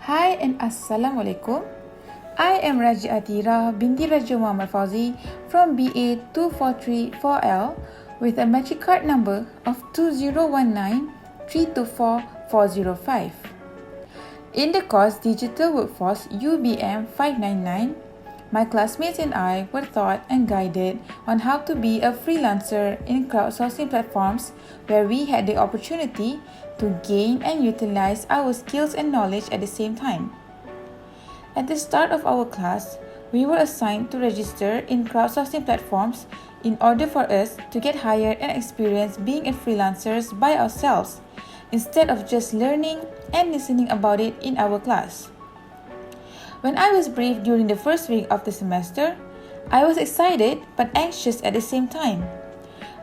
Hi and Assalamualaikum. I am Raja Atira binti Raja Muhammad Fauzi from BA 2434L with a magic card number of 2019324405. In the course Digital Workforce UBM599, my classmates and I were taught and guided on how to be a freelancer in crowdsourcing platforms where we had the opportunity to gain and utilize our skills and knowledge at the same time. At the start of our class, we were assigned to register in crowdsourcing platforms in order for us to get hired and experience being a freelancers by ourselves instead of just learning and listening about it in our class. When I was briefed during the first week of the semester, I was excited but anxious at the same time.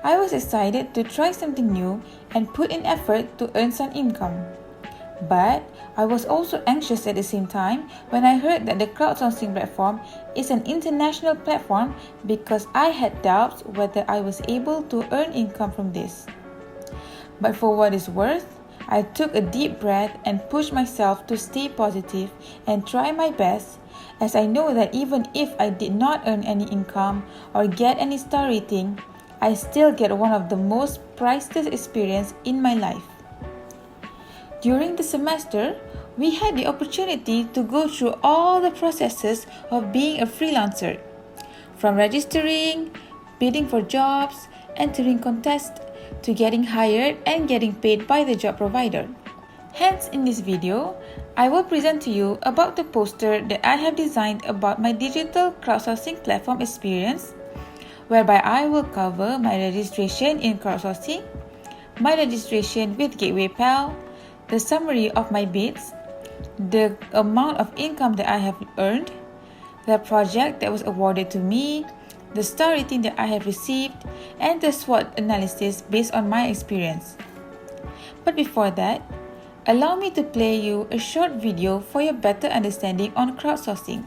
I was excited to try something new and put in effort to earn some income. But I was also anxious at the same time when I heard that the crowdsourcing platform is an international platform because I had doubts whether I was able to earn income from this. But for what it's worth, I took a deep breath and pushed myself to stay positive and try my best, as I know that even if I did not earn any income or get any star rating, I still get one of the most priceless experiences in my life. During the semester, we had the opportunity to go through all the processes of being a freelancer, from registering, bidding for jobs, entering contests, to getting hired and getting paid by the job provider. Hence, in this video, I will present to you about the poster that I have designed about my digital crowdsourcing platform experience, whereby I will cover my registration in crowdsourcing, my registration with Gateway Pal, the summary of my bids, the amount of income that I have earned, the project that was awarded to me, the star rating that I have received, and the SWOT analysis based on my experience. But before that, allow me to play you a short video for your better understanding on crowdsourcing.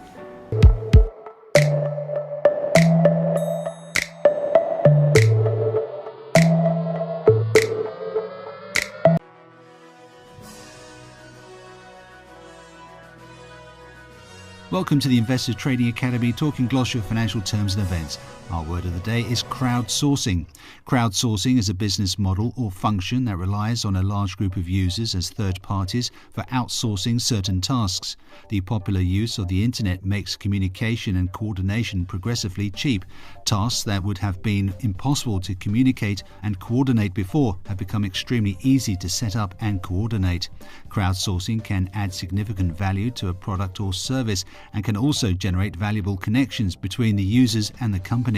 Welcome to the Investor Trading Academy, talking glossary of financial terms and events. Our word of the day is crowdsourcing. Crowdsourcing is a business model or function that relies on a large group of users as third parties for outsourcing certain tasks. The popular use of the internet makes communication and coordination progressively cheap. Tasks that would have been impossible to communicate and coordinate before have become extremely easy to set up and coordinate. Crowdsourcing can add significant value to a product or service and can also generate valuable connections between the users and the company.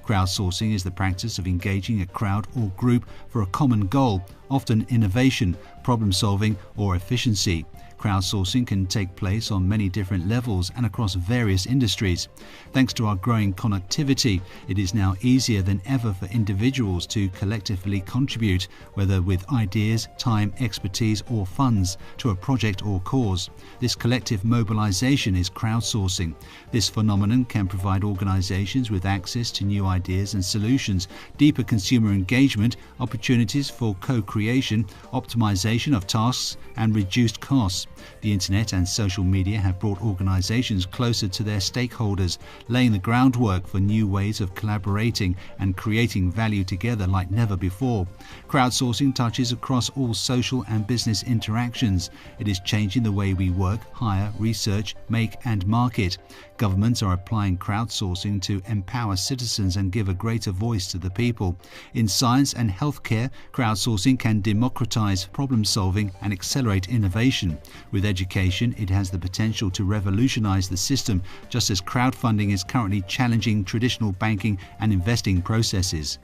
Crowdsourcing is the practice of engaging a crowd or group for a common goal, often innovation, problem solving, or efficiency. Crowdsourcing can take place on many different levels and across various industries. Thanks to our growing connectivity, it is now easier than ever for individuals to collectively contribute, whether with ideas, time, expertise, or funds, to a project or cause. This collective mobilization is crowdsourcing. This phenomenon can provide organizations with access to new ideas and solutions, deeper consumer engagement, opportunities for co-creation, optimization of tasks, and reduced costs. The internet and social media have brought organizations closer to their stakeholders, laying the groundwork for new ways of collaborating and creating value together like never before. Crowdsourcing touches across all social and business interactions. It is changing the way we work, hire, research, make and market. Governments are applying crowdsourcing to empower citizens and give a greater voice to the people. In science and healthcare, crowdsourcing can democratize problem solving and accelerate innovation. With education, it has the potential to revolutionize the system, just as crowdfunding is currently challenging traditional banking and investing processes.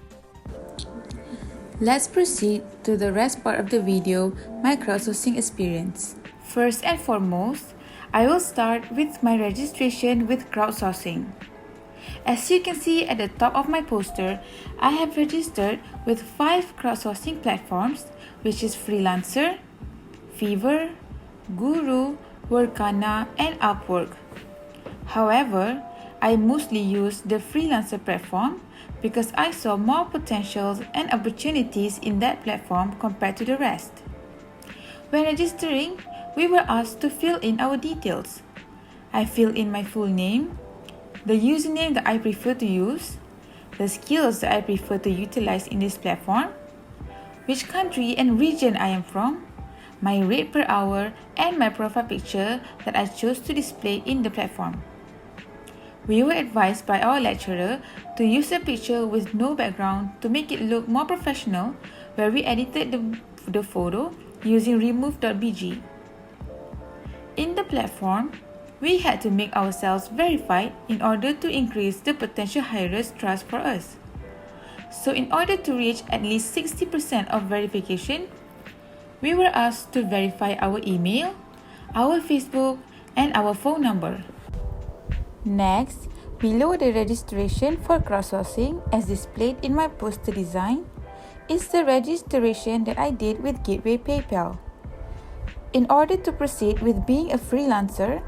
Let's proceed to the rest part of the video, my crowdsourcing experience. First and foremost, I will start with my registration with crowdsourcing. As you can see at the top of my poster, I have registered with 5 crowdsourcing platforms, which is Freelancer, Fiverr, Guru, Workana, and Upwork. However, I mostly use the Freelancer platform because I saw more potentials and opportunities in that platform compared to the rest. When registering, we were asked to fill in our details. I filled in my full name, the username that I prefer to use, the skills that I prefer to utilize in this platform, which country and region I am from, my rate per hour, and my profile picture that I chose to display in the platform. We were advised by our lecturer to use a picture with no background to make it look more professional, where we edited the photo using remove.bg. In the platform, we had to make ourselves verified in order to increase the potential hirers' trust for us. So in order to reach at least 60% of verification, we were asked to verify our email, our Facebook, and our phone number. Next, below the registration for crowdsourcing as displayed in my poster design, is the registration that I did with Gateway PayPal. In order to proceed with being a freelancer,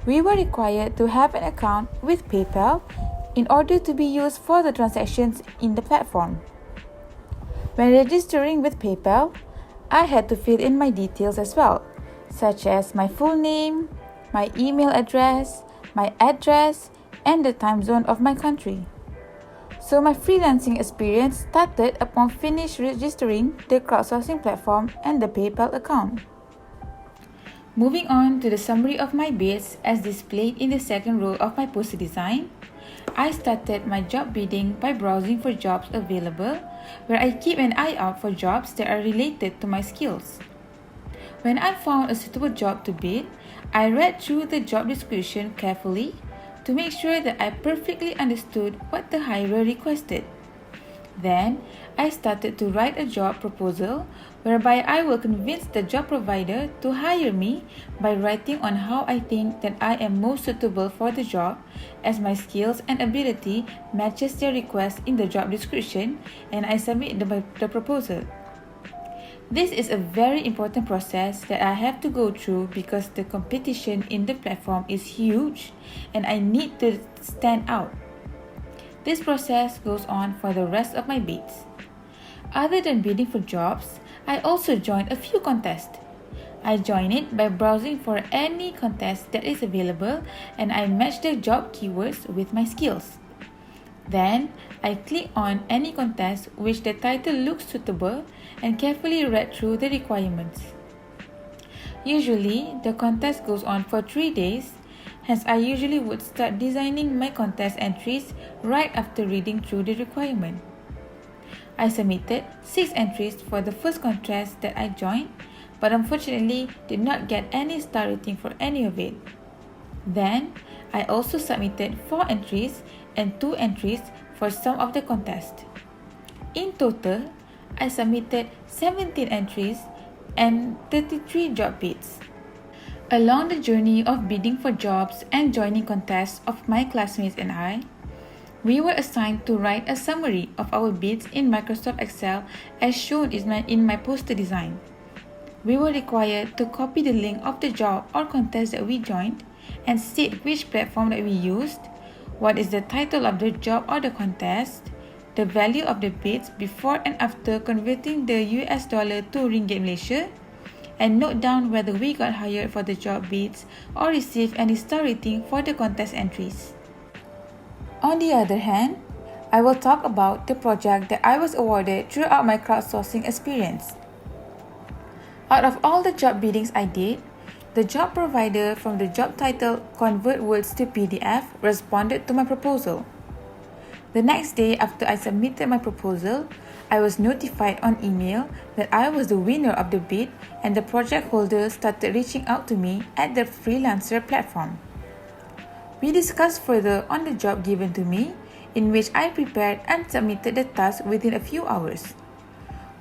we were required to have an account with PayPal in order to be used for the transactions in the platform. When registering with PayPal, I had to fill in my details as well, such as my full name, my email address, my address, and the time zone of my country. So my freelancing experience started upon finish registering the crowdsourcing platform and the PayPal account. Moving on to the summary of my bids as displayed in the second row of my poster design, I started my job bidding by browsing for jobs available, where I keep an eye out for jobs that are related to my skills. When I found a suitable job to bid, I read through the job description carefully to make sure that I perfectly understood what the hirer requested. Then, I started to write a job proposal whereby I will convince the job provider to hire me by writing on how I think that I am most suitable for the job, as my skills and ability matches their request in the job description, and I submit the proposal. This is a very important process that I have to go through because the competition in the platform is huge and I need to stand out. This process goes on for the rest of my bids. Other than bidding for jobs, I also joined a few contests. I join it by browsing for any contest that is available and I match the job keywords with my skills. Then, I click on any contest which the title looks suitable and carefully read through the requirements. Usually, the contest goes on for 3 days, hence I usually would start designing my contest entries right after reading through the requirement. I submitted 6 entries for the first contest that I joined, but unfortunately did not get any star rating for any of it. Then, I also submitted 4 entries and 2 entries for some of the contests. In total, I submitted 17 entries and 33 job bids. Along the journey of bidding for jobs and joining contests of my classmates and I, we were assigned to write a summary of our bids in Microsoft Excel as shown in my poster design. We were required to copy the link of the job or contest that we joined and state which platform that we used, what is the title of the job or the contest, the value of the bids before and after converting the US dollar to Ringgit Malaysia, and note down whether we got hired for the job bids or received any star rating for the contest entries. On the other hand, I will talk about the project that I was awarded throughout my crowdsourcing experience. Out of all the job biddings I did, the job provider from the job title Convert Words to PDF responded to my proposal. The next day after I submitted my proposal, I was notified on email that I was the winner of the bid and the project holder started reaching out to me at the freelancer platform. We discussed further on the job given to me, in which I prepared and submitted the task within a few hours.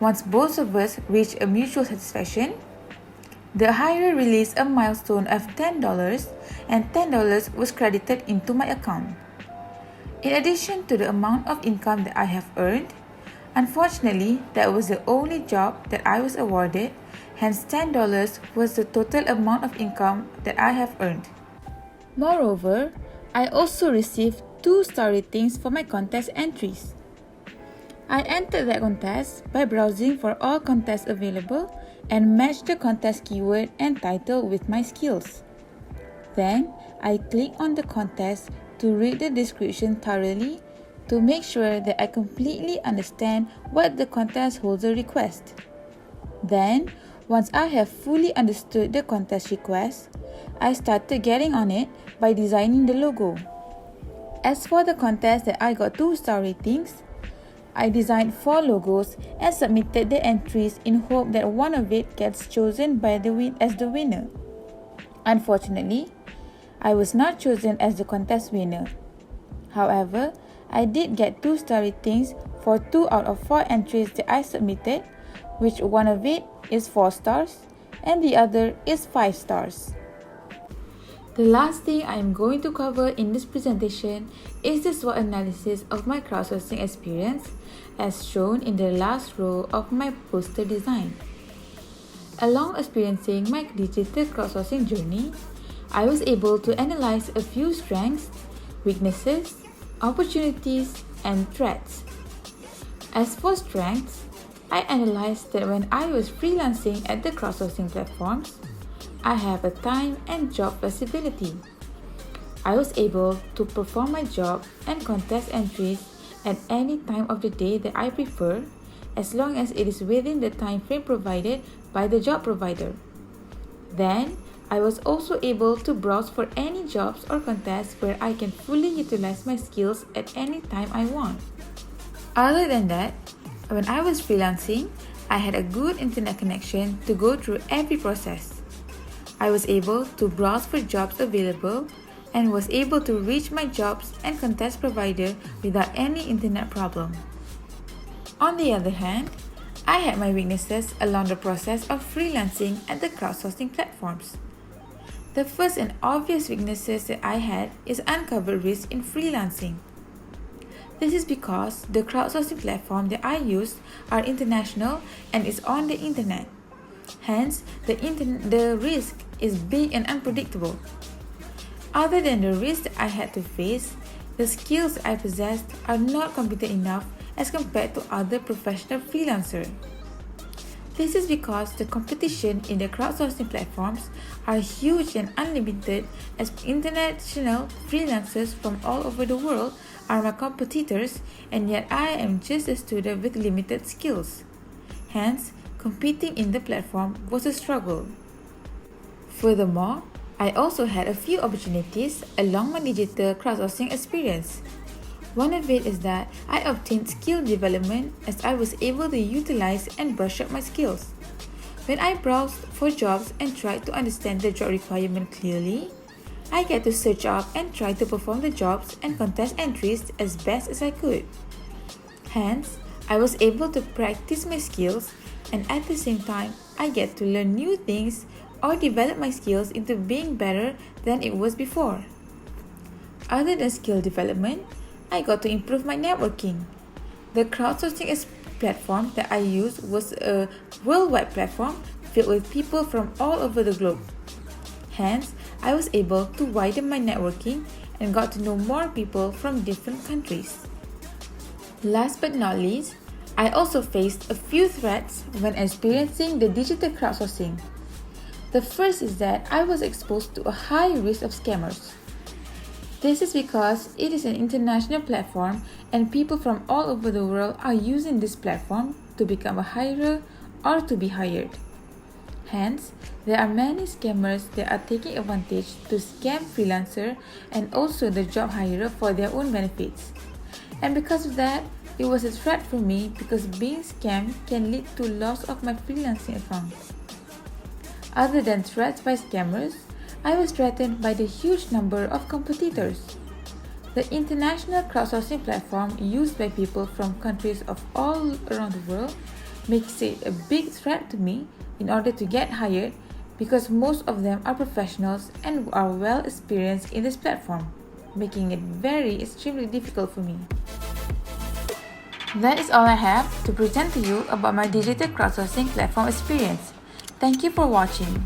Once both of us reached a mutual satisfaction, the hirer released a milestone of $10 and $10 was credited into my account. In addition to the amount of income that I have earned, unfortunately, that was the only job that I was awarded, hence $10 was the total amount of income that I have earned. Moreover, I also received 2 star ratings for my contest entries. I entered that contest by browsing for all contests available and match the contest keyword and title with my skills. Then, I click on the contest to read the description thoroughly to make sure that I completely understand what the contest holder requests. Then, once I have fully understood the contest request, I started getting on it by designing the logo. As for the contest that I got 2-star ratings, I designed 4 logos and submitted the entries in hope that one of it gets chosen as the winner. Unfortunately, I was not chosen as the contest winner. However, I did get 2-star ratings for 2 out of 4 entries that I submitted, which one of it is 4 stars and the other is 5 stars. The last thing I am going to cover in this presentation is the SWOT analysis of my crowdsourcing experience as shown in the last row of my poster design. Along experiencing my digital crowdsourcing journey, I was able to analyze a few strengths, weaknesses, opportunities, and threats. As for strengths, I analyzed that when I was freelancing at the crowdsourcing platforms, I have a time and job flexibility. I was able to perform my job and contest entries at any time of the day that I prefer, as long as it is within the time frame provided by the job provider. Then, I was also able to browse for any jobs or contests where I can fully utilize my skills at any time I want. Other than that, when I was freelancing, I had a good internet connection to go through every process. I was able to browse for jobs available and was able to reach my jobs and contest provider without any internet problem. On the other hand, I had my weaknesses along the process of freelancing at the crowdsourcing platforms. The first and obvious weaknesses that I had is uncovered risk in freelancing. This is because the crowdsourcing platform that I use are international and is on the internet. Hence, the risk is big and unpredictable. Other than the risk that I had to face, the skills I possessed are not competent enough as compared to other professional freelancers. This is because the competition in the crowdsourcing platforms are huge and unlimited, as international freelancers from all over the world are my competitors, and yet I am just a student with limited skills. Hence, competing in the platform was a struggle. Furthermore, I also had a few opportunities along my digital crowdsourcing experience. One of it is that I obtained skill development as I was able to utilize and brush up my skills. When I browsed for jobs and tried to understand the job requirement clearly, I get to search up and try to perform the jobs and contest entries as best as I could. Hence, I was able to practice my skills, and at the same time, I get to learn new things or develop my skills into being better than it was before. Other than skill development, I got to improve my networking. The crowdsourcing platform that I used was a worldwide platform filled with people from all over the globe. Hence, I was able to widen my networking and got to know more people from different countries. Last but not least, I also faced a few threats when experiencing the digital crowdsourcing. The first is that I was exposed to a high risk of scammers. This is because it is an international platform and people from all over the world are using this platform to become a hirer or to be hired. Hence, there are many scammers that are taking advantage to scam freelancer and also the job hirer for their own benefits. And because of that, it was a threat for me because being scammed can lead to loss of my freelancing account. Other than threats by scammers, I was threatened by the huge number of competitors. The international crowdsourcing platform used by people from countries of all around the world makes it a big threat to me in order to get hired because most of them are professionals and are well experienced in this platform, making it extremely difficult for me. That is all I have to present to you about my digital crowdsourcing platform experience. Thank you for watching.